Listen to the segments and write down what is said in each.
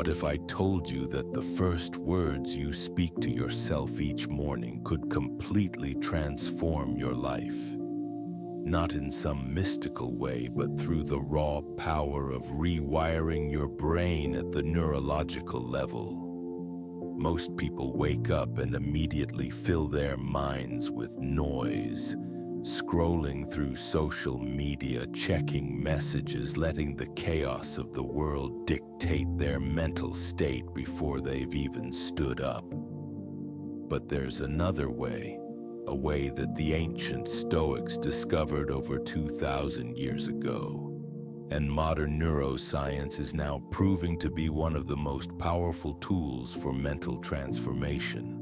What if I told you that the first words you speak to yourself each morning could completely transform your life? Not in some mystical way, but through the raw power of rewiring your brain at the neurological level. Most people wake up and immediately fill their minds with noise, scrolling through social media, checking messages, letting the chaos of the world dictate their mental state before they've even stood up. But there's another way, a way that the ancient Stoics discovered over 2,000 years ago. And modern neuroscience is now proving to be one of the most powerful tools for mental transformation.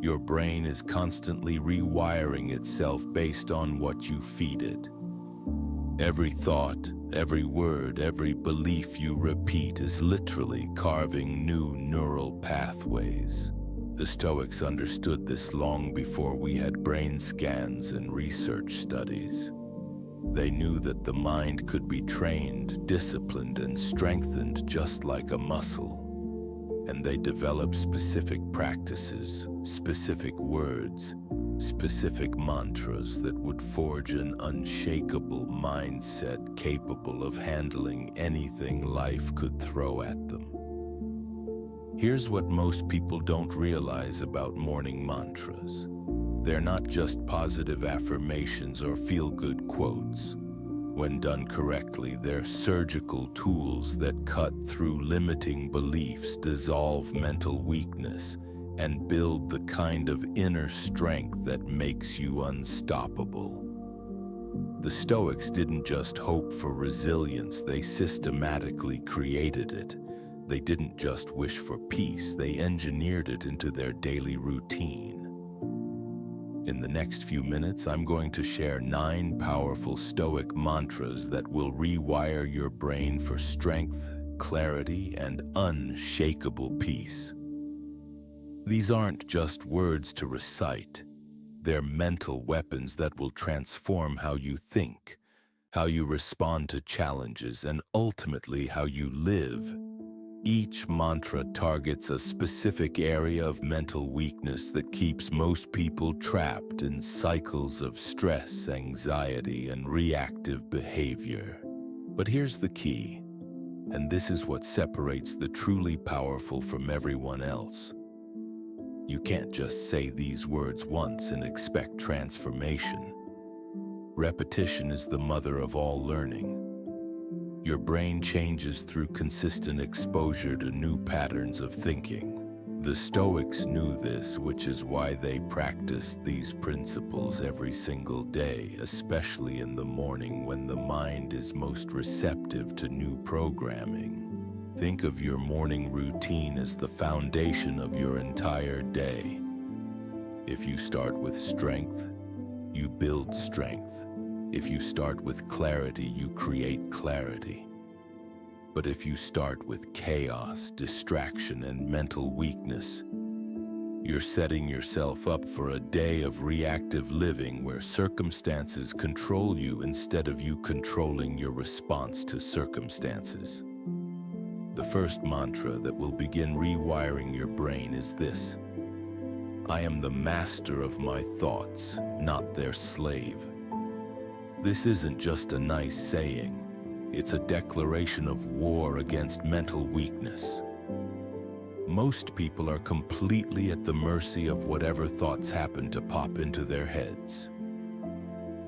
Your brain is constantly rewiring itself based on what you feed it. Every thought, every word, every belief you repeat is literally carving new neural pathways. The Stoics understood this long before we had brain scans and research studies. They knew that the mind could be trained, disciplined, and strengthened just like a muscle. And they developed specific practices, specific words, specific mantras that would forge an unshakable mindset capable of handling anything life could throw at them. Here's what most people don't realize about morning mantras. They're not just positive affirmations or feel-good quotes. When done correctly, they're surgical tools that cut through limiting beliefs, dissolve mental weakness, and build the kind of inner strength that makes you unstoppable. The Stoics didn't just hope for resilience, they systematically created it. They didn't just wish for peace, they engineered it into their daily routine. In the next few minutes, I'm going to share 9 powerful Stoic mantras that will rewire your brain for strength, clarity, and unshakable peace. These aren't just words to recite. They're mental weapons that will transform how you think, how you respond to challenges, and ultimately how you live. Each mantra targets a specific area of mental weakness that keeps most people trapped in cycles of stress, anxiety, and reactive behavior. But here's the key, and this is what separates the truly powerful from everyone else. You can't just say these words once and expect transformation. Repetition is the mother of all learning. Your brain changes through consistent exposure to new patterns of thinking. The Stoics knew this, which is why they practiced these principles every single day, especially in the morning when the mind is most receptive to new programming. Think of your morning routine as the foundation of your entire day. If you start with strength, you build strength. If you start with clarity, you create clarity. But if you start with chaos, distraction, and mental weakness, you're setting yourself up for a day of reactive living where circumstances control you instead of you controlling your response to circumstances. The first mantra that will begin rewiring your brain is this: I am the master of my thoughts, not their slave. This isn't just a nice saying, it's a declaration of war against mental weakness. Most people are completely at the mercy of whatever thoughts happen to pop into their heads.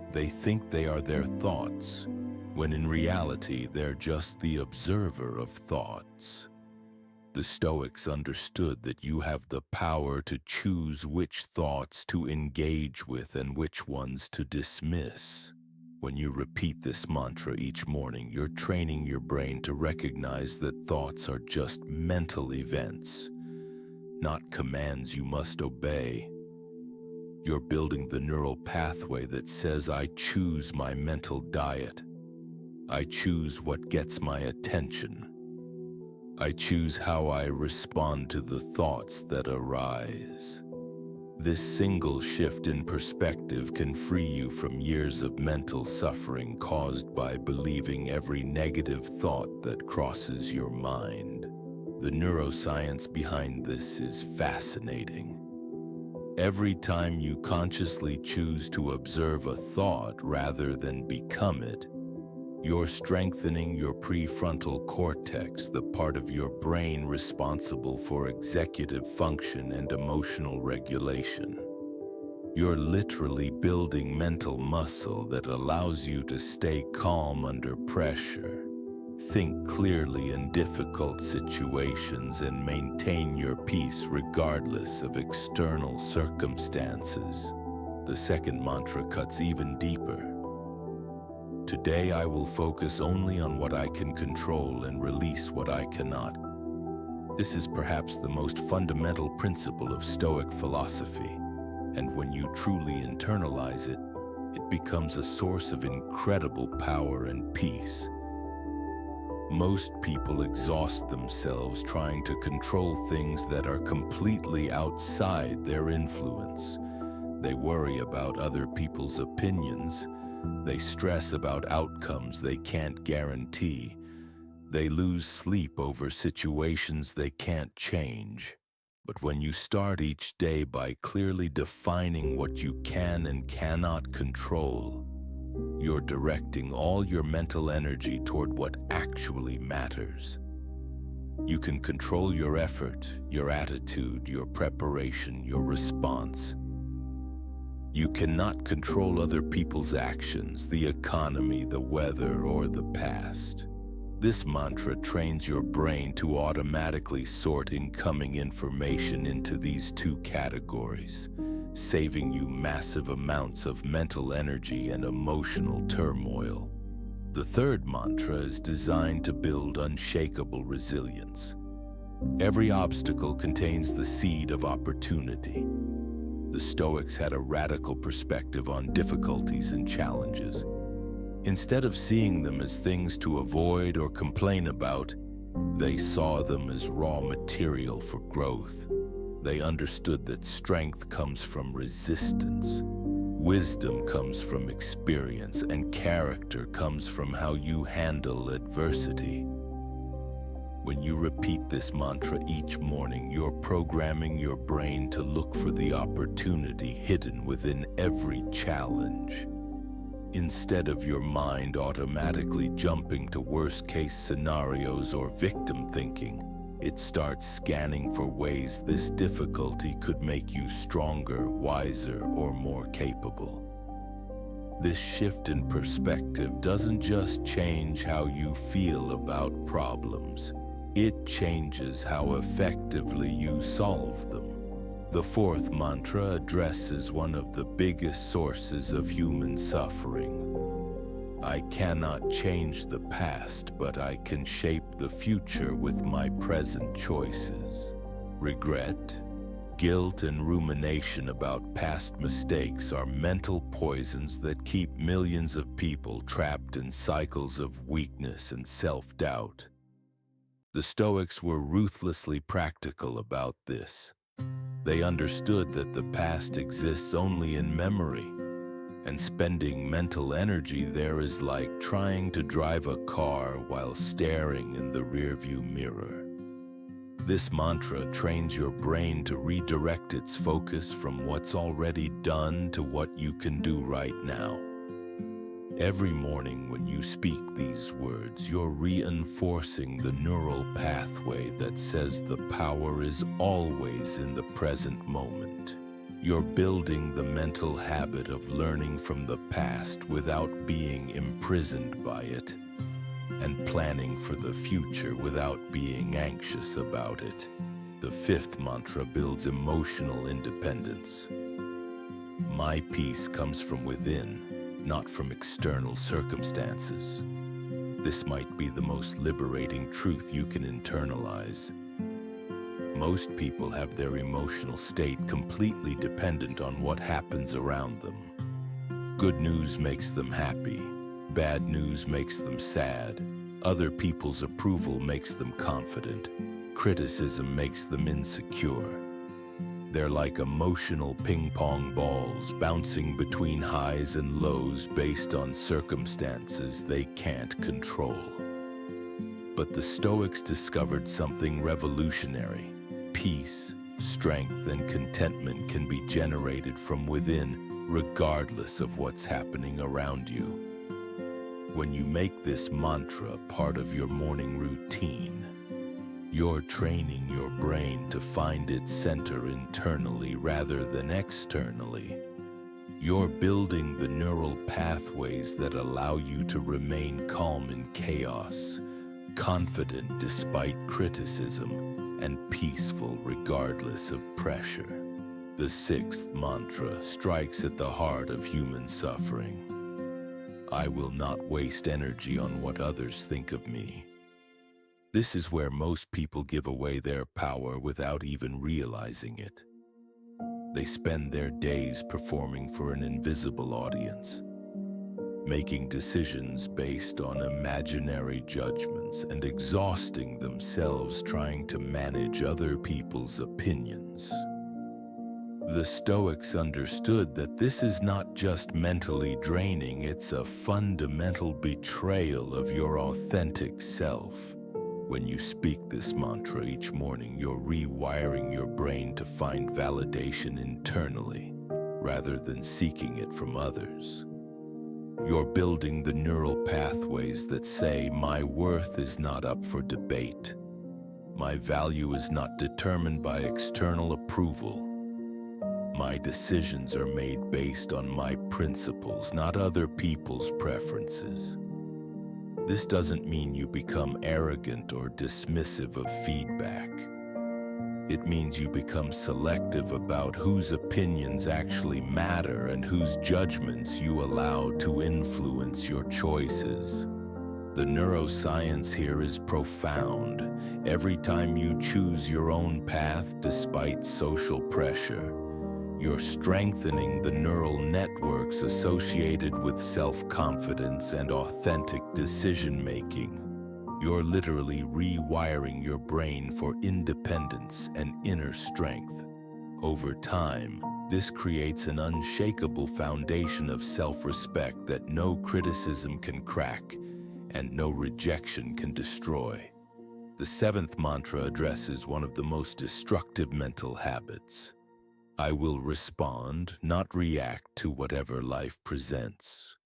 They think they are their thoughts, when in reality they're just the observer of thoughts. The Stoics understood that you have the power to choose which thoughts to engage with and which ones to dismiss. When you repeat this mantra each morning, you're training your brain to recognize that thoughts are just mental events, not commands you must obey. You're building the neural pathway that says, I choose my mental diet. I choose what gets my attention. I choose how I respond to the thoughts that arise. This single shift in perspective can free you from years of mental suffering caused by believing every negative thought that crosses your mind. The neuroscience behind this is fascinating. Every time you consciously choose to observe a thought rather than become it, you're strengthening your prefrontal cortex, the part of your brain responsible for executive function and emotional regulation. You're literally building mental muscle that allows you to stay calm under pressure, think clearly in difficult situations, and maintain your peace regardless of external circumstances. The second mantra cuts even deeper. Today I will focus only on what I can control and release what I cannot. This is perhaps the most fundamental principle of Stoic philosophy, and when you truly internalize it, it becomes a source of incredible power and peace. Most people exhaust themselves trying to control things that are completely outside their influence. They worry about other people's opinions. They stress about outcomes they can't guarantee. They lose sleep over situations they can't change. But when you start each day by clearly defining what you can and cannot control, you're directing all your mental energy toward what actually matters. You can control your effort, your attitude, your preparation, your response. You cannot control other people's actions, the economy, the weather, or the past. This mantra trains your brain to automatically sort incoming information into these two categories, saving you massive amounts of mental energy and emotional turmoil. The third mantra is designed to build unshakable resilience. Every obstacle contains the seed of opportunity. The Stoics had a radical perspective on difficulties and challenges. Instead of seeing them as things to avoid or complain about, they saw them as raw material for growth. They understood that strength comes from resistance, wisdom comes from experience, and character comes from how you handle adversity. When you repeat this mantra each morning, you're programming your brain to look for the opportunity hidden within every challenge. Instead of your mind automatically jumping to worst-case scenarios or victim thinking, it starts scanning for ways this difficulty could make you stronger, wiser, or more capable. This shift in perspective doesn't just change how you feel about problems. It changes how effectively you solve them. The fourth mantra addresses one of the biggest sources of human suffering. I cannot change the past, but I can shape the future with my present choices. Regret, guilt, and rumination about past mistakes are mental poisons that keep millions of people trapped in cycles of weakness and self-doubt. The Stoics were ruthlessly practical about this. They understood that the past exists only in memory, and spending mental energy there is like trying to drive a car while staring in the rearview mirror. This mantra trains your brain to redirect its focus from what's already done to what you can do right now. Every morning when you speak these words, you're reinforcing the neural pathway that says the power is always in the present moment. You're building the mental habit of learning from the past without being imprisoned by it, and planning for the future without being anxious about it. The fifth mantra builds emotional independence. My peace comes from within, not from external circumstances. This might be the most liberating truth you can internalize. Most people have their emotional state completely dependent on what happens around them. Good news makes them happy. Bad news makes them sad. Other people's approval makes them confident. Criticism makes them insecure. They're like emotional ping-pong balls bouncing between highs and lows based on circumstances they can't control. But the Stoics discovered something revolutionary. Peace, strength, and contentment can be generated from within, regardless of what's happening around you. When you make this mantra part of your morning routine, you're training your brain to find its center internally rather than externally. You're building the neural pathways that allow you to remain calm in chaos, confident despite criticism, and peaceful regardless of pressure. The sixth mantra strikes at the heart of human suffering. I will not waste energy on what others think of me. This is where most people give away their power without even realizing it. They spend their days performing for an invisible audience, making decisions based on imaginary judgments and exhausting themselves trying to manage other people's opinions. The Stoics understood that this is not just mentally draining, it's a fundamental betrayal of your authentic self. When you speak this mantra each morning, you're rewiring your brain to find validation internally, rather than seeking it from others. You're building the neural pathways that say, my worth is not up for debate. My value is not determined by external approval. My decisions are made based on my principles, not other people's preferences. This doesn't mean you become arrogant or dismissive of feedback. It means you become selective about whose opinions actually matter and whose judgments you allow to influence your choices. The neuroscience here is profound. Every time you choose your own path despite social pressure, you're strengthening the neural networks associated with self-confidence and authentic decision-making. You're literally rewiring your brain for independence and inner strength. Over time, this creates an unshakable foundation of self-respect that no criticism can crack and no rejection can destroy. The seventh mantra addresses one of the most destructive mental habits. I will respond, not react to whatever life presents.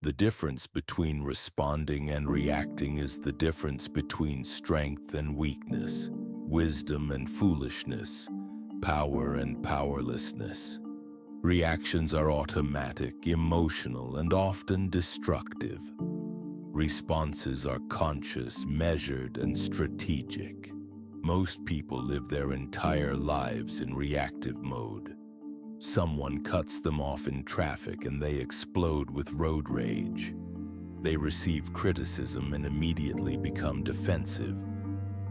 The difference between responding and reacting is the difference between strength and weakness, wisdom and foolishness, power and powerlessness. Reactions are automatic, emotional, and often destructive. Responses are conscious, measured, and strategic. Most people live their entire lives in reactive mode. Someone cuts them off in traffic and they explode with road rage. They receive criticism and immediately become defensive.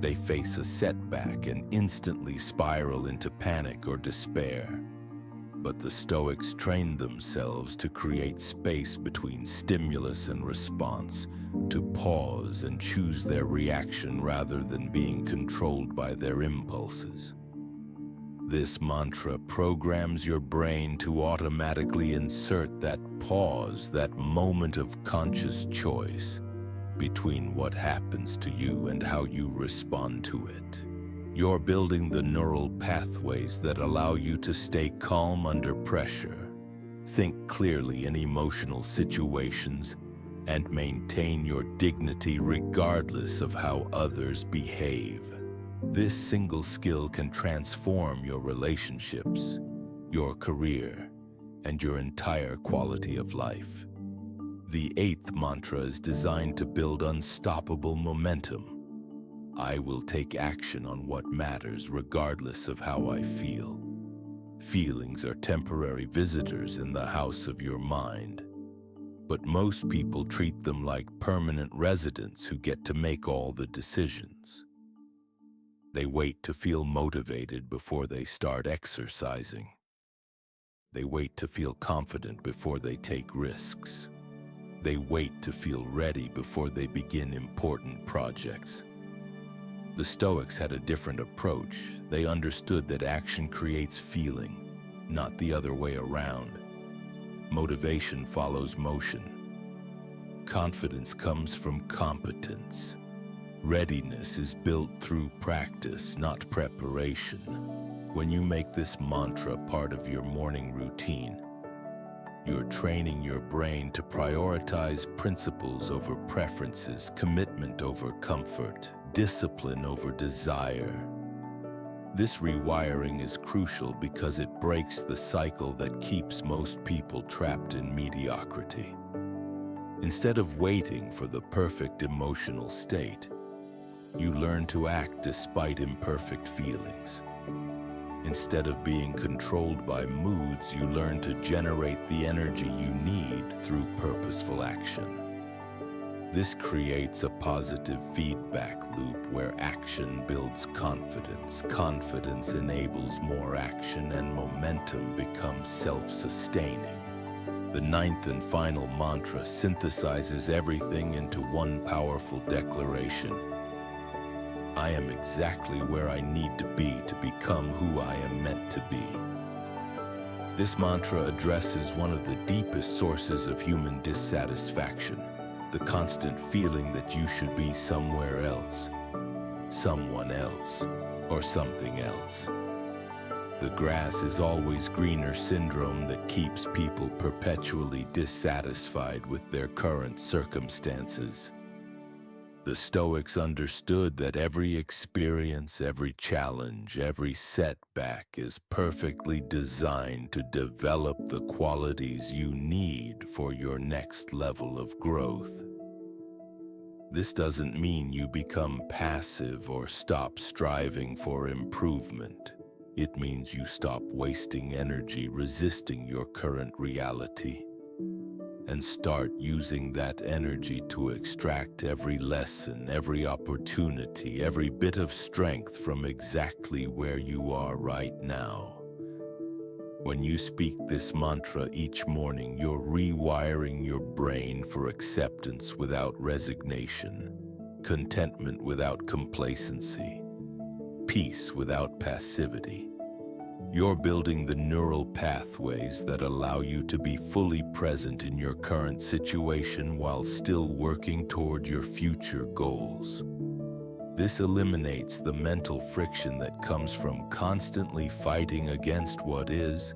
They face a setback and instantly spiral into panic or despair. But the Stoics trained themselves to create space between stimulus and response, to pause and choose their reaction rather than being controlled by their impulses. This mantra programs your brain to automatically insert that pause, that moment of conscious choice between what happens to you and how you respond to it. You're building the neural pathways that allow you to stay calm under pressure, think clearly in emotional situations, and maintain your dignity regardless of how others behave. This single skill can transform your relationships, your career, and your entire quality of life. The eighth mantra is designed to build unstoppable momentum. I will take action on what matters regardless of how I feel. Feelings are temporary visitors in the house of your mind, but most people treat them like permanent residents who get to make all the decisions. They wait to feel motivated before they start exercising. They wait to feel confident before they take risks. They wait to feel ready before they begin important projects. The Stoics had a different approach. They understood that action creates feeling, not the other way around. Motivation follows motion. Confidence comes from competence. Readiness is built through practice, not preparation. When you make this mantra part of your morning routine, you're training your brain to prioritize principles over preferences, commitment over comfort, discipline over desire. This rewiring is crucial because it breaks the cycle that keeps most people trapped in mediocrity. Instead of waiting for the perfect emotional state, you learn to act despite imperfect feelings. Instead of being controlled by moods, you learn to generate the energy you need through purposeful action. This creates a positive feedback loop where action builds confidence, confidence enables more action, and momentum becomes self-sustaining. The ninth and final mantra synthesizes everything into one powerful declaration. I am exactly where I need to be to become who I am meant to be. This mantra addresses one of the deepest sources of human dissatisfaction, the constant feeling that you should be somewhere else, someone else, or something else. The grass is always greener syndrome that keeps people perpetually dissatisfied with their current circumstances. The Stoics understood that every experience, every challenge, every setback is perfectly designed to develop the qualities you need for your next level of growth. This doesn't mean you become passive or stop striving for improvement. It means you stop wasting energy resisting your current reality and start using that energy to extract every lesson, every opportunity, every bit of strength from exactly where you are right now. When you speak this mantra each morning, you're rewiring your brain for acceptance without resignation, contentment without complacency, peace without passivity. You're building the neural pathways that allow you to be fully present in your current situation while still working toward your future goals. This eliminates the mental friction that comes from constantly fighting against what is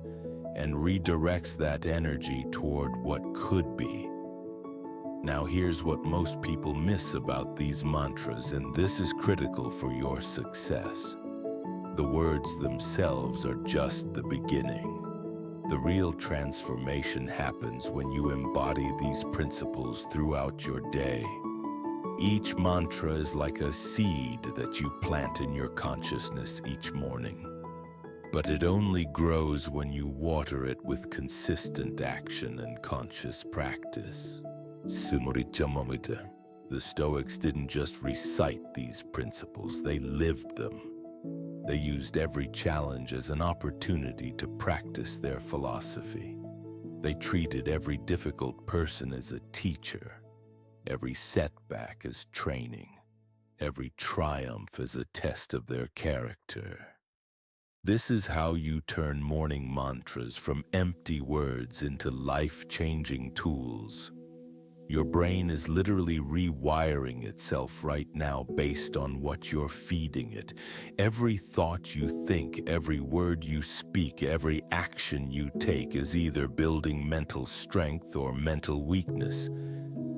and redirects that energy toward what could be. Now here's what most people miss about these mantras, and this is critical for your success. The words themselves are just the beginning. The real transformation happens when you embody these principles throughout your day. Each mantra is like a seed that you plant in your consciousness each morning. But it only grows when you water it with consistent action and conscious practice. The Stoics didn't just recite these principles, they lived them. They used every challenge as an opportunity to practice their philosophy. They treated every difficult person as a teacher, every setback as training, every triumph as a test of their character. This is how you turn morning mantras from empty words into life-changing tools. Your brain is literally rewiring itself right now based on what you're feeding it. Every thought you think, every word you speak, every action you take is either building mental strength or mental weakness.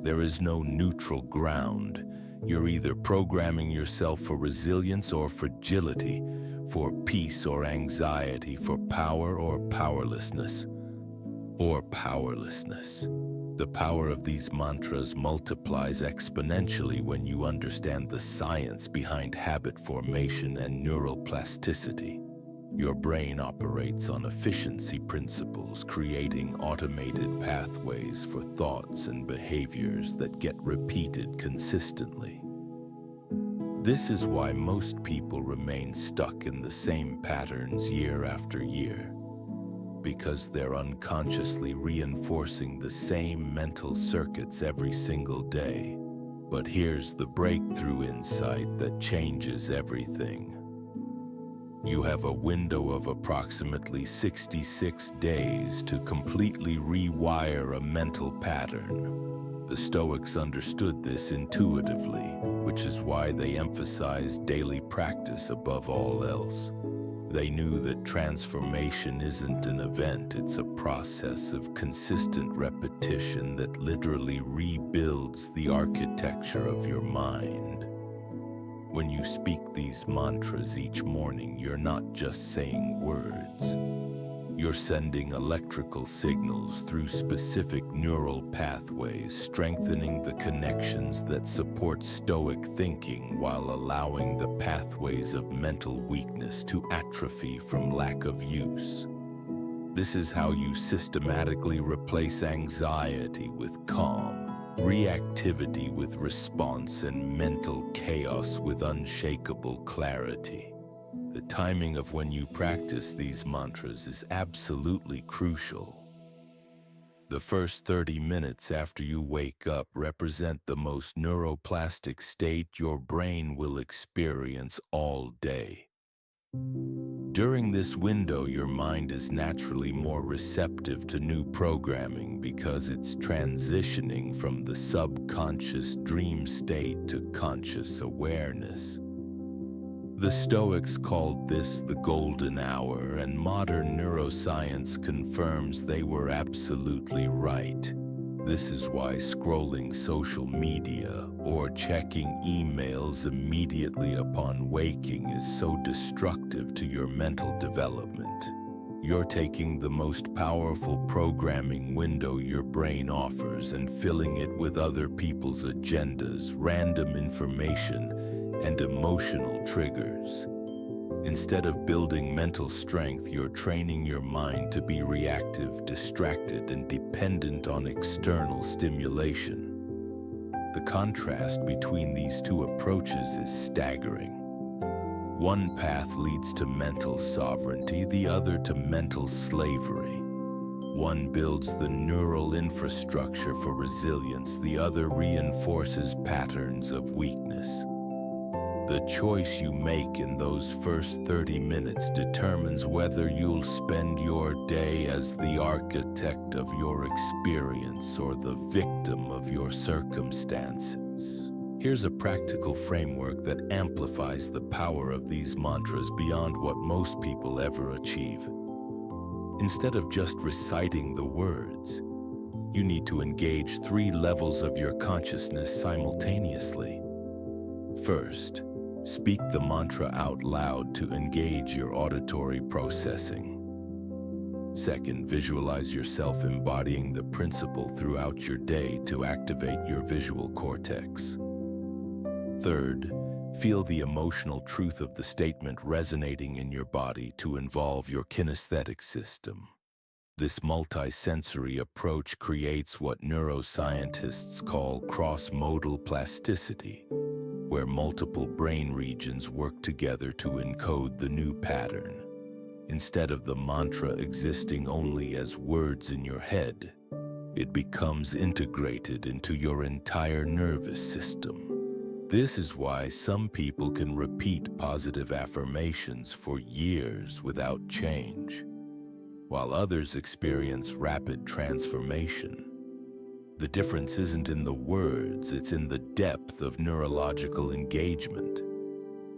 There is no neutral ground. You're either programming yourself for resilience or fragility, for peace or anxiety, for power or powerlessness. The power of these mantras multiplies exponentially when you understand the science behind habit formation and neural plasticity. Your brain operates on efficiency principles, creating automated pathways for thoughts and behaviors that get repeated consistently. This is why most people remain stuck in the same patterns year after year, because they're unconsciously reinforcing the same mental circuits every single day. But here's the breakthrough insight that changes everything. You have a window of approximately 66 days to completely rewire a mental pattern. The Stoics understood this intuitively, which is why they emphasized daily practice above all else. They knew that transformation isn't an event, it's a process of consistent repetition that literally rebuilds the architecture of your mind. When you speak these mantras each morning, you're not just saying words. You're sending electrical signals through specific neural pathways, strengthening the connections that support Stoic thinking while allowing the pathways of mental weakness to atrophy from lack of use. This is how you systematically replace anxiety with calm, reactivity with response, and mental chaos with unshakable clarity. The timing of when you practice these mantras is absolutely crucial. The first 30 minutes after you wake up represent the most neuroplastic state your brain will experience all day. During this window, your mind is naturally more receptive to new programming because it's transitioning from the subconscious dream state to conscious awareness. The Stoics called this the golden hour, and modern neuroscience confirms they were absolutely right. This is why scrolling social media or checking emails immediately upon waking is so destructive to your mental development. You're taking the most powerful programming window your brain offers and filling it with other people's agendas, random information, and emotional triggers. Instead of building mental strength, you're training your mind to be reactive, distracted, and dependent on external stimulation. The contrast between these two approaches is staggering. One path leads to mental sovereignty, the other to mental slavery. One builds the neural infrastructure for resilience, the other reinforces patterns of weakness. The choice you make in those first 30 minutes determines whether you'll spend your day as the architect of your experience or the victim of your circumstances. Here's a practical framework that amplifies the power of these mantras beyond what most people ever achieve. Instead of just reciting the words, you need to engage 3 levels of your consciousness simultaneously. First, speak the mantra out loud to engage your auditory processing. Second, visualize yourself embodying the principle throughout your day to activate your visual cortex. Third, feel the emotional truth of the statement resonating in your body to involve your kinesthetic system. This multisensory approach creates what neuroscientists call cross-modal plasticity, where multiple brain regions work together to encode the new pattern. Instead of the mantra existing only as words in your head, it becomes integrated into your entire nervous system. This is why some people can repeat positive affirmations for years without change, while others experience rapid transformation. The difference isn't in the words, it's in the depth of neurological engagement.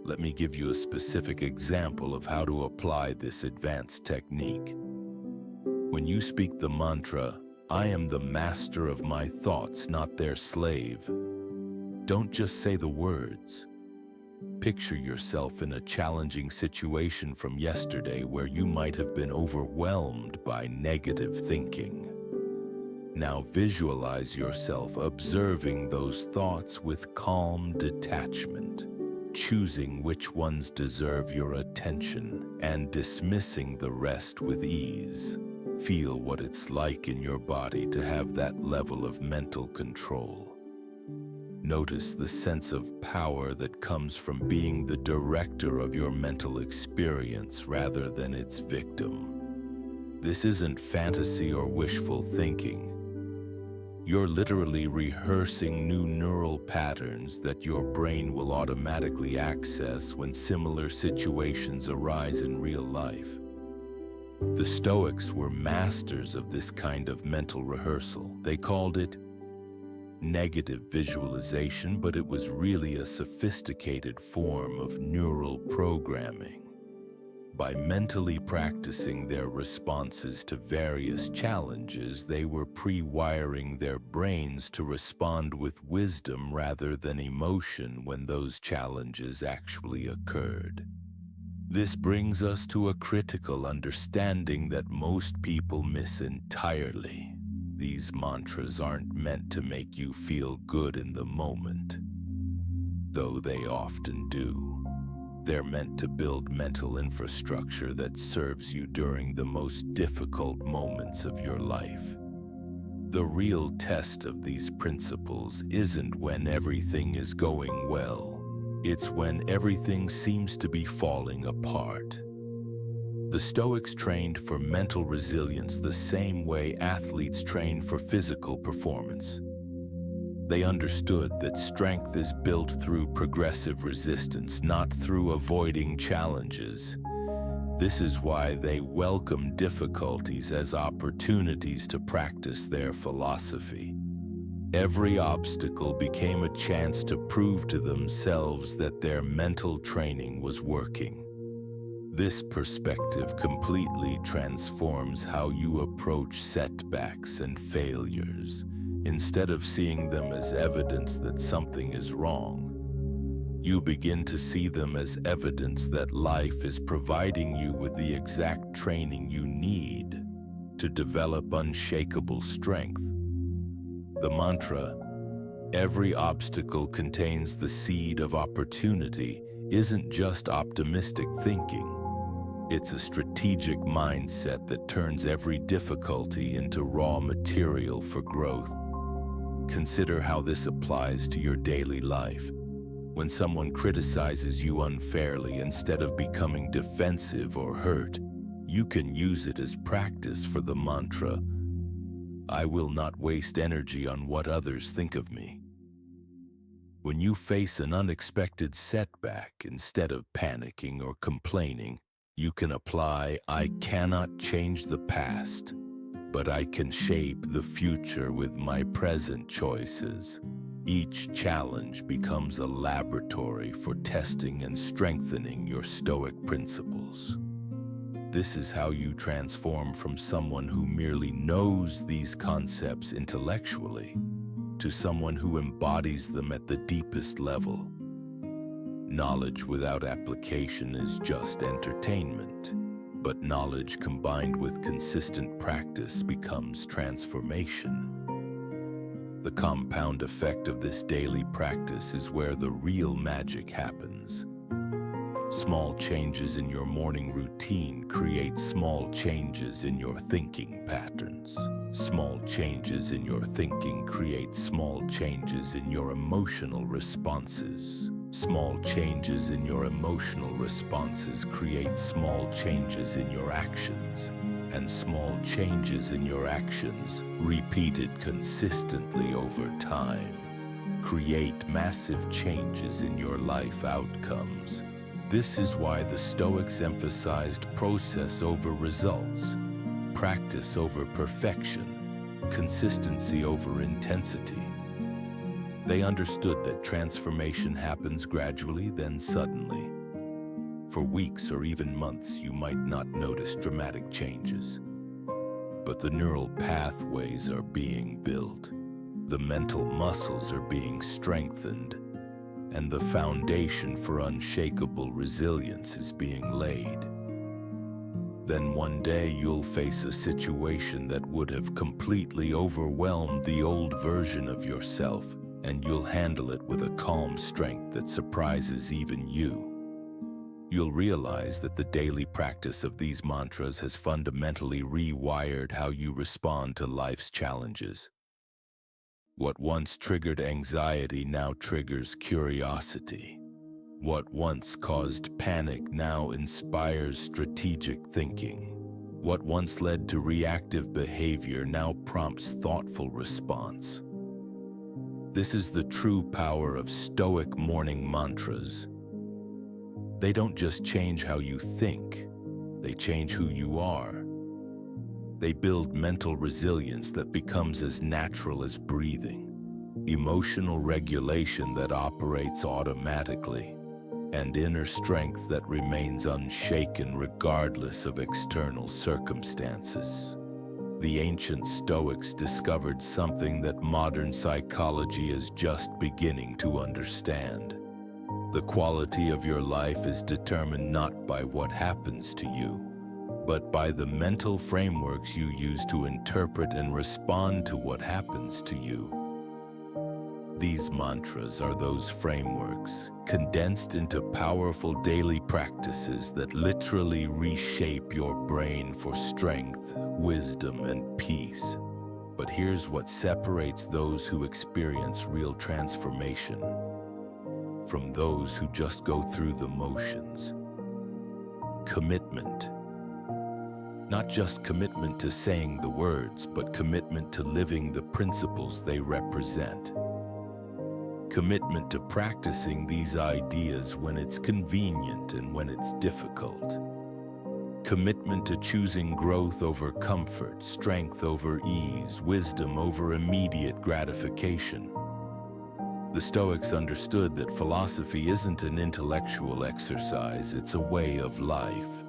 Let me give you a specific example of how to apply this advanced technique. When you speak the mantra, "I am the master of my thoughts, not their slave," don't just say the words. Picture yourself in a challenging situation from yesterday where you might have been overwhelmed by negative thinking. Now visualize yourself observing those thoughts with calm detachment, choosing which ones deserve your attention and dismissing the rest with ease. Feel what it's like in your body to have that level of mental control. Notice the sense of power that comes from being the director of your mental experience rather than its victim. This isn't fantasy or wishful thinking. You're literally rehearsing new neural patterns that your brain will automatically access when similar situations arise in real life. The Stoics were masters of this kind of mental rehearsal. They called it negative visualization, but it was really a sophisticated form of neural programming. By mentally practicing their responses to various challenges, they were pre-wiring their brains to respond with wisdom rather than emotion when those challenges actually occurred. This brings us to a critical understanding that most people miss entirely. These mantras aren't meant to make you feel good in the moment, though they often do. They're meant to build mental infrastructure that serves you during the most difficult moments of your life. The real test of these principles isn't when everything is going well. It's when everything seems to be falling apart. The Stoics trained for mental resilience the same way athletes train for physical performance. They understood that strength is built through progressive resistance, not through avoiding challenges. This is why they welcome difficulties as opportunities to practice their philosophy. Every obstacle became a chance to prove to themselves that their mental training was working. This perspective completely transforms how you approach setbacks and failures. Instead of seeing them as evidence that something is wrong, you begin to see them as evidence that life is providing you with the exact training you need to develop unshakable strength. The mantra, "Every obstacle contains the seed of opportunity," isn't just optimistic thinking. It's a strategic mindset that turns every difficulty into raw material for growth. Consider how this applies to your daily life. When someone criticizes you unfairly, instead of becoming defensive or hurt, you can use it as practice for the mantra, "I will not waste energy on what others think of me." When you face an unexpected setback, instead of panicking or complaining, you can apply, "I cannot change the past, but I can shape the future with my present choices." Each challenge becomes a laboratory for testing and strengthening your Stoic principles. This is how you transform from someone who merely knows these concepts intellectually to someone who embodies them at the deepest level. Knowledge without application is just entertainment. But knowledge combined with consistent practice becomes transformation. The compound effect of this daily practice is where the real magic happens. Small changes in your morning routine create small changes in your thinking patterns. Small changes in your thinking create small changes in your emotional responses. Small changes in your emotional responses create small changes in your actions, and small changes in your actions, repeated consistently over time, create massive changes in your life outcomes. This is why the Stoics emphasized process over results, practice over perfection, consistency over intensity. They understood that transformation happens gradually, then suddenly. For weeks or even months, you might not notice dramatic changes. But the neural pathways are being built, the mental muscles are being strengthened, and the foundation for unshakable resilience is being laid. Then one day you'll face a situation that would have completely overwhelmed the old version of yourself, and you'll handle it with a calm strength that surprises even you. You'll realize that the daily practice of these mantras has fundamentally rewired how you respond to life's challenges. What once triggered anxiety now triggers curiosity. What once caused panic now inspires strategic thinking. What once led to reactive behavior now prompts thoughtful response. This is the true power of Stoic morning mantras. They don't just change how you think, they change who you are. They build mental resilience that becomes as natural as breathing. emotional regulation that operates automatically, and inner strength that remains unshaken regardless of external circumstances. The ancient Stoics discovered something that modern psychology is just beginning to understand. The quality of your life is determined not by what happens to you, but by the mental frameworks you use to interpret and respond to what happens to you. These mantras are those frameworks, condensed into powerful daily practices that literally reshape your brain for strength, wisdom, and peace. But here's what separates those who experience real transformation from those who just go through the motions. Commitment. Not just commitment to saying the words, but commitment to living the principles they represent. Commitment to practicing these ideas when it's convenient and when it's difficult. Commitment to choosing growth over comfort, strength over ease, wisdom over immediate gratification. The Stoics understood that philosophy isn't an intellectual exercise, it's a way of life.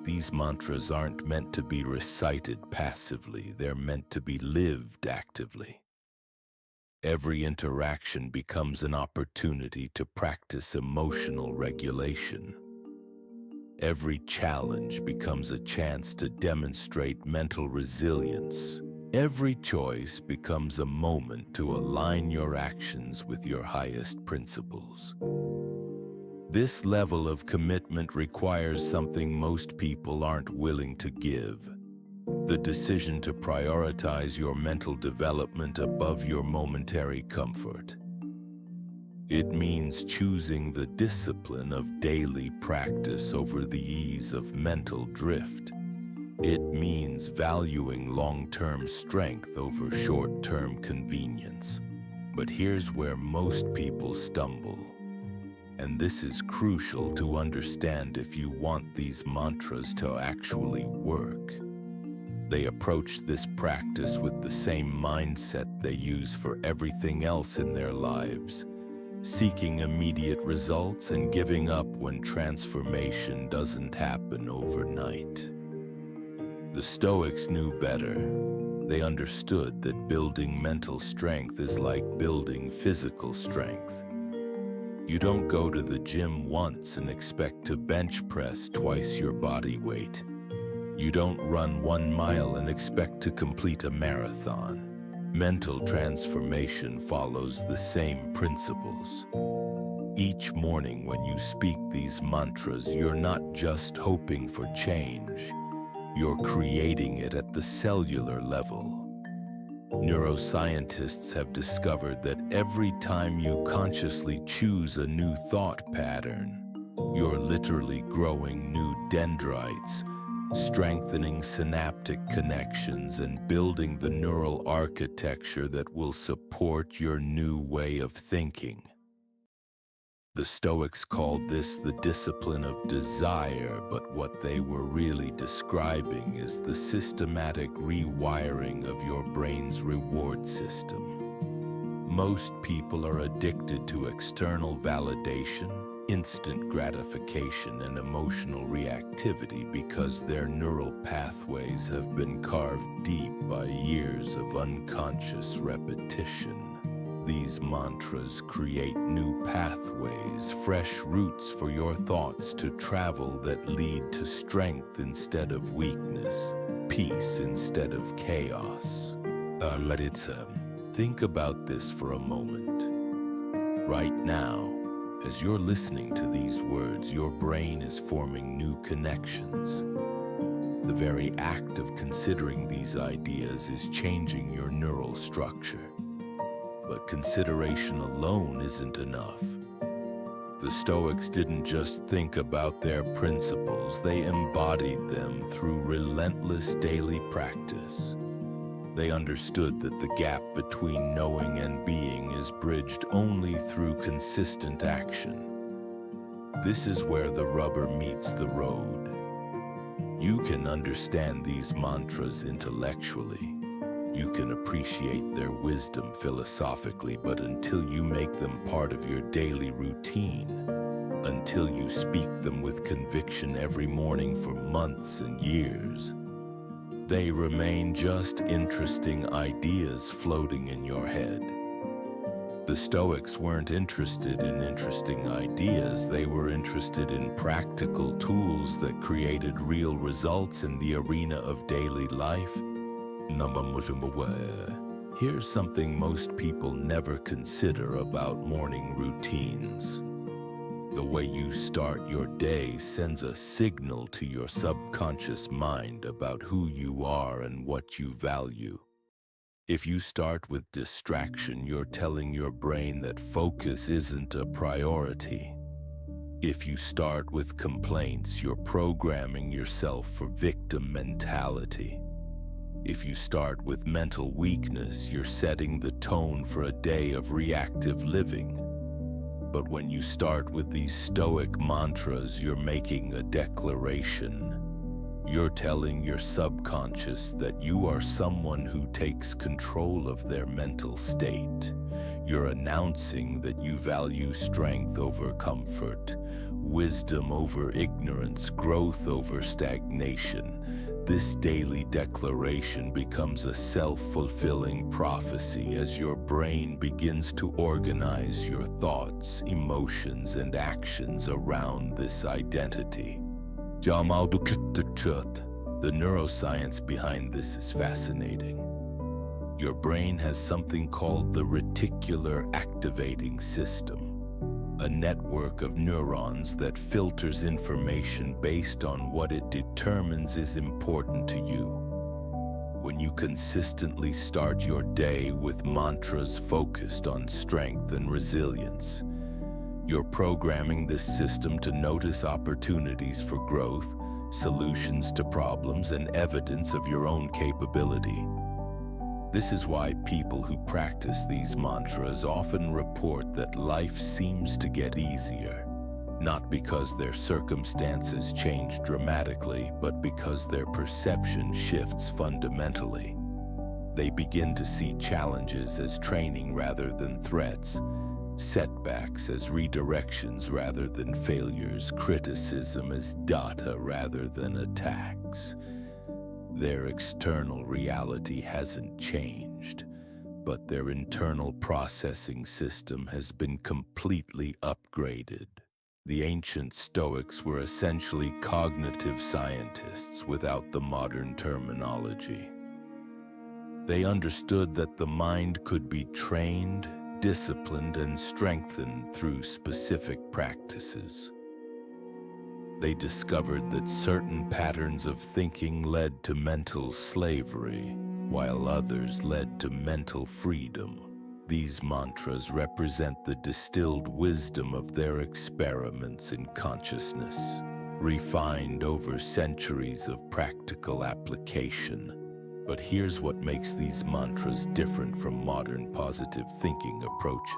These mantras aren't meant to be recited passively, they're meant to be lived actively. Every interaction becomes an opportunity to practice emotional regulation. Every challenge becomes a chance to demonstrate mental resilience. Every choice becomes a moment to align your actions with your highest principles. This level of commitment requires something most people aren't willing to give: the decision to prioritize your mental development above your momentary comfort. It means choosing the discipline of daily practice over the ease of mental drift. It means valuing long-term strength over short-term convenience. But here's where most people stumble. And this is crucial to understand if you want these mantras to actually work. They approach this practice with the same mindset they use for everything else in their lives, seeking immediate results and giving up when transformation doesn't happen overnight. The Stoics knew better. They understood that building mental strength is like building physical strength. You don't go to the gym once and expect to bench press twice your body weight. You don't run 1 mile and expect to complete a marathon. Mental transformation follows the same principles. Each morning when you speak these mantras, you're not just hoping for change, you're creating it at the cellular level. Neuroscientists have discovered that every time you consciously choose a new thought pattern, you're literally growing new dendrites, strengthening synaptic connections and building the neural architecture that will support your new way of thinking. The Stoics called this the discipline of desire, but what they were really describing is the systematic rewiring of your brain's reward system. Most people are addicted to external validation, instant gratification, and emotional reactivity because their neural pathways have been carved deep by years of unconscious repetition. These mantras create new pathways, fresh routes for your thoughts to travel that lead to strength instead of weakness, peace instead of chaos. Think about this for a moment. Right now, as you're listening to these words, your brain is forming new connections. The very act of considering these ideas is changing your neural structure. But consideration alone isn't enough. The Stoics didn't just think about their principles, they embodied them through relentless daily practice. They understood that the gap between knowing and being is bridged only through consistent action. This is where the rubber meets the road. You can understand these mantras intellectually. You can appreciate their wisdom philosophically, but until you make them part of your daily routine, until you speak them with conviction every morning for months and years, they remain just interesting ideas floating in your head. The Stoics weren't interested in interesting ideas, they were interested in practical tools that created real results in the arena of daily life. Here's something most people never consider about morning routines. The way you start your day sends a signal to your subconscious mind about who you are and what you value. If you start with distraction, you're telling your brain that focus isn't a priority. If you start with complaints, you're programming yourself for victim mentality. If you start with mental weakness, you're setting the tone for a day of reactive living. But when you start with these Stoic mantras, you're making a declaration. You're telling your subconscious that you are someone who takes control of their mental state. You're announcing that you value strength over comfort, wisdom over ignorance, growth over stagnation. This daily declaration becomes a self-fulfilling prophecy as your brain begins to organize your thoughts, emotions, and actions around this identity. The neuroscience behind this is fascinating. Your brain has something called the reticular activating system, a network of neurons that filters information based on what it determines is important to you. When you consistently start your day with mantras focused on strength and resilience, you're programming this system to notice opportunities for growth, solutions to problems, and evidence of your own capability. This is why people who practice these mantras often report that life seems to get easier, not because their circumstances change dramatically, but because their perception shifts fundamentally. They begin to see challenges as training rather than threats, setbacks as redirections rather than failures, criticism as data rather than attacks. Their external reality hasn't changed, but their internal processing system has been completely upgraded. The ancient Stoics were essentially cognitive scientists without the modern terminology. They understood that the mind could be trained, disciplined, and strengthened through specific practices. They discovered that certain patterns of thinking led to mental slavery, while others led to mental freedom. These mantras represent the distilled wisdom of their experiments in consciousness, refined over centuries of practical application. But here's what makes these mantras different from modern positive thinking approaches.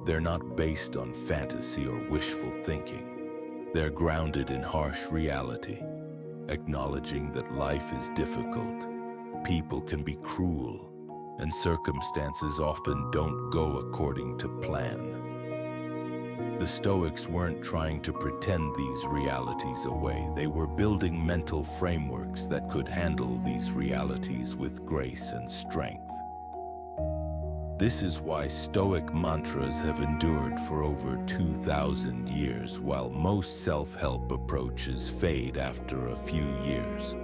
They're not based on fantasy or wishful thinking. They're grounded in harsh reality, acknowledging that life is difficult, people can be cruel, and circumstances often don't go according to plan. The Stoics weren't trying to pretend these realities away. They were building mental frameworks that could handle these realities with grace and strength. This is why Stoic mantras have endured for over 2,000 years, while most self-help approaches fade after a few years.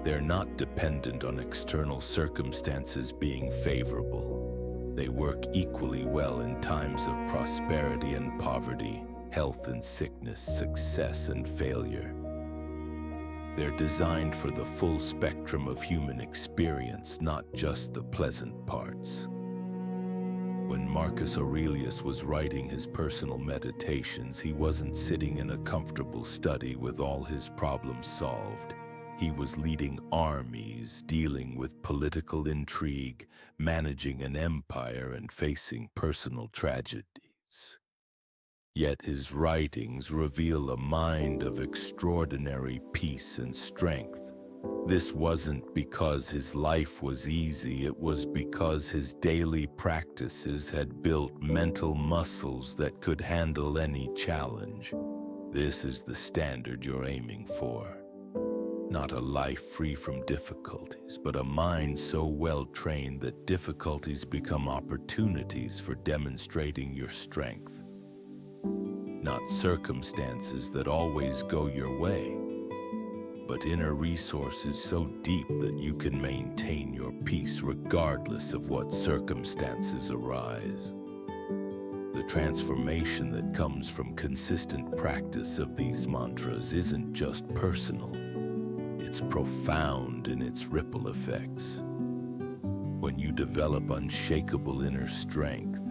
They're not dependent on external circumstances being favorable. They work equally well in times of prosperity and poverty, health and sickness, success and failure. They're designed for the full spectrum of human experience, not just the pleasant parts. When Marcus Aurelius was writing his personal meditations, he wasn't sitting in a comfortable study with all his problems solved. He was leading armies, dealing with political intrigue, managing an empire, and facing personal tragedies. Yet his writings reveal a mind of extraordinary peace and strength, This wasn't because his life was easy, it was because his daily practices had built mental muscles that could handle any challenge. This is the standard you're aiming for. Not a life free from difficulties, but a mind so well trained that difficulties become opportunities for demonstrating your strength. Not circumstances that always go your way, but inner resources so deep that you can maintain your peace regardless of what circumstances arise. The transformation that comes from consistent practice of these mantras isn't just personal, it's profound in its ripple effects. When you develop unshakable inner strength,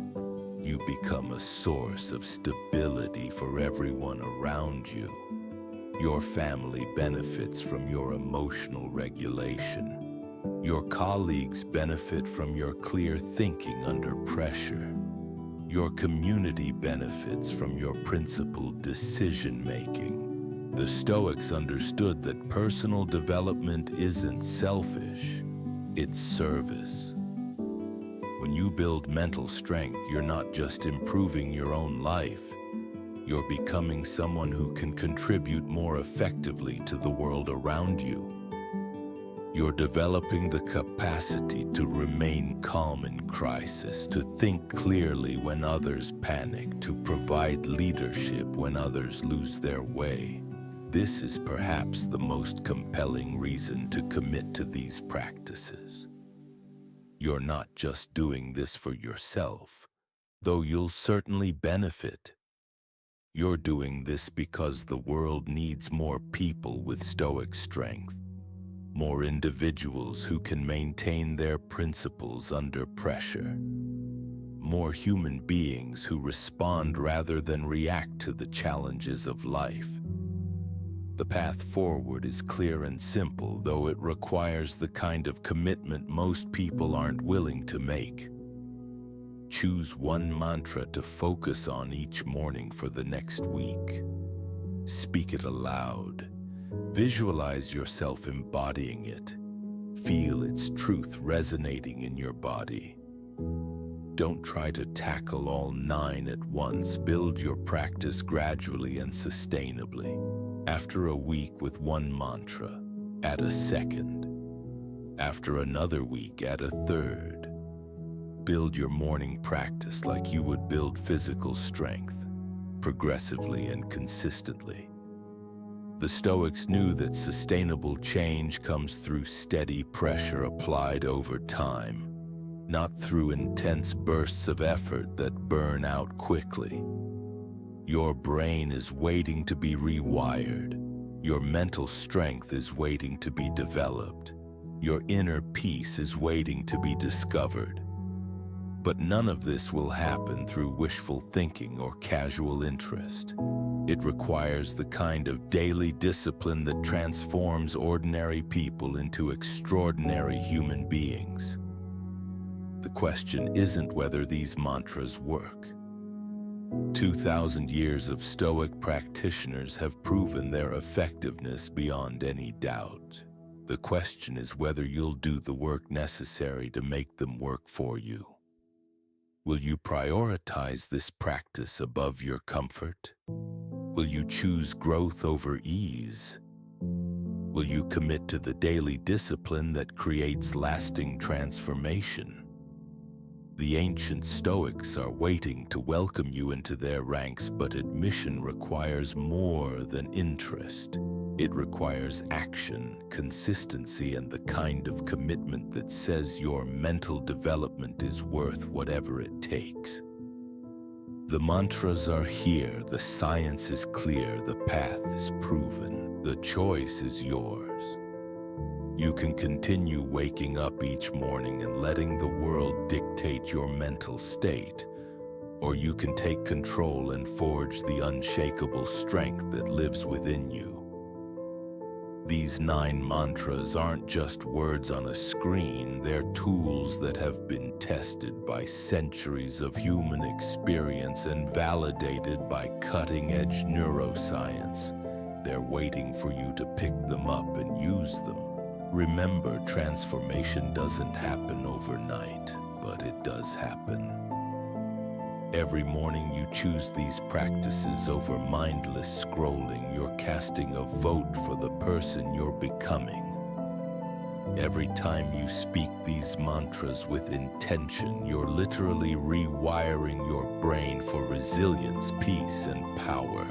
you become a source of stability for everyone around you. Your family benefits from your emotional regulation. Your colleagues benefit from your clear thinking under pressure. Your community benefits from your principled decision-making. The Stoics understood that personal development isn't selfish, it's service. When you build mental strength, you're not just improving your own life, you're becoming someone who can contribute more effectively to the world around you. You're developing the capacity to remain calm in crisis, to think clearly when others panic, to provide leadership when others lose their way. This is perhaps the most compelling reason to commit to these practices. You're not just doing this for yourself, though you'll certainly benefit. You're doing this because the world needs more people with Stoic strength, more individuals who can maintain their principles under pressure, more human beings who respond rather than react to the challenges of life. The path forward is clear and simple, though it requires the kind of commitment most people aren't willing to make. Choose one mantra to focus on each morning for the next week. Speak it aloud. Visualize yourself embodying it. Feel its truth resonating in your body. Don't try to tackle all 9 at once. Build your practice gradually and sustainably. After a week with one mantra, add a second. After another week, add a third. Build your morning practice like you would build physical strength, progressively and consistently. The Stoics knew that sustainable change comes through steady pressure applied over time, not through intense bursts of effort that burn out quickly. Your brain is waiting to be rewired. Your mental strength is waiting to be developed. Your inner peace is waiting to be discovered. But none of this will happen through wishful thinking or casual interest. It requires the kind of daily discipline that transforms ordinary people into extraordinary human beings. The question isn't whether these mantras work. 2,000 years of Stoic practitioners have proven their effectiveness beyond any doubt. The question is whether you'll do the work necessary to make them work for you. Will you prioritize this practice above your comfort? Will you choose growth over ease? Will you commit to the daily discipline that creates lasting transformation? The ancient Stoics are waiting to welcome you into their ranks, but admission requires more than interest. It requires action, consistency, and the kind of commitment that says your mental development is worth whatever it takes. The mantras are here, the science is clear, the path is proven, the choice is yours. You can continue waking up each morning and letting the world dictate your mental state, or you can take control and forge the unshakable strength that lives within you. These 9 mantras aren't just words on a screen, they're tools that have been tested by centuries of human experience and validated by cutting-edge neuroscience. They're waiting for you to pick them up and use them. Remember, transformation doesn't happen overnight, but it does happen. Every morning you choose these practices over mindless scrolling. You're casting a vote for the person you're becoming. Every time you speak these mantras with intention, you're literally rewiring your brain for resilience, peace, and power.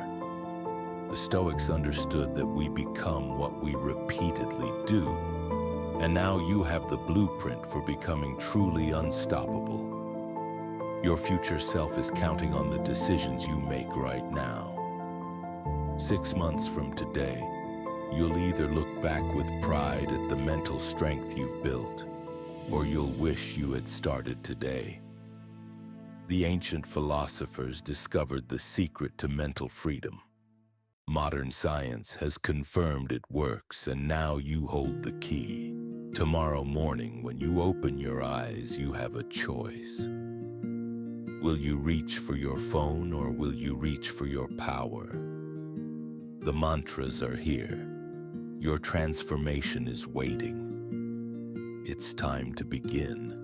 The Stoics understood that we become what we repeatedly do, and now you have the blueprint for becoming truly unstoppable. Your future self is counting on the decisions you make right now. 6 months from today, you'll either look back with pride at the mental strength you've built, or you'll wish you had started today. The ancient philosophers discovered the secret to mental freedom. Modern science has confirmed it works, and now you hold the key. Tomorrow morning, when you open your eyes, you have a choice. Will you reach for your phone, or will you reach for your power? The mantras are here. Your transformation is waiting. It's time to begin.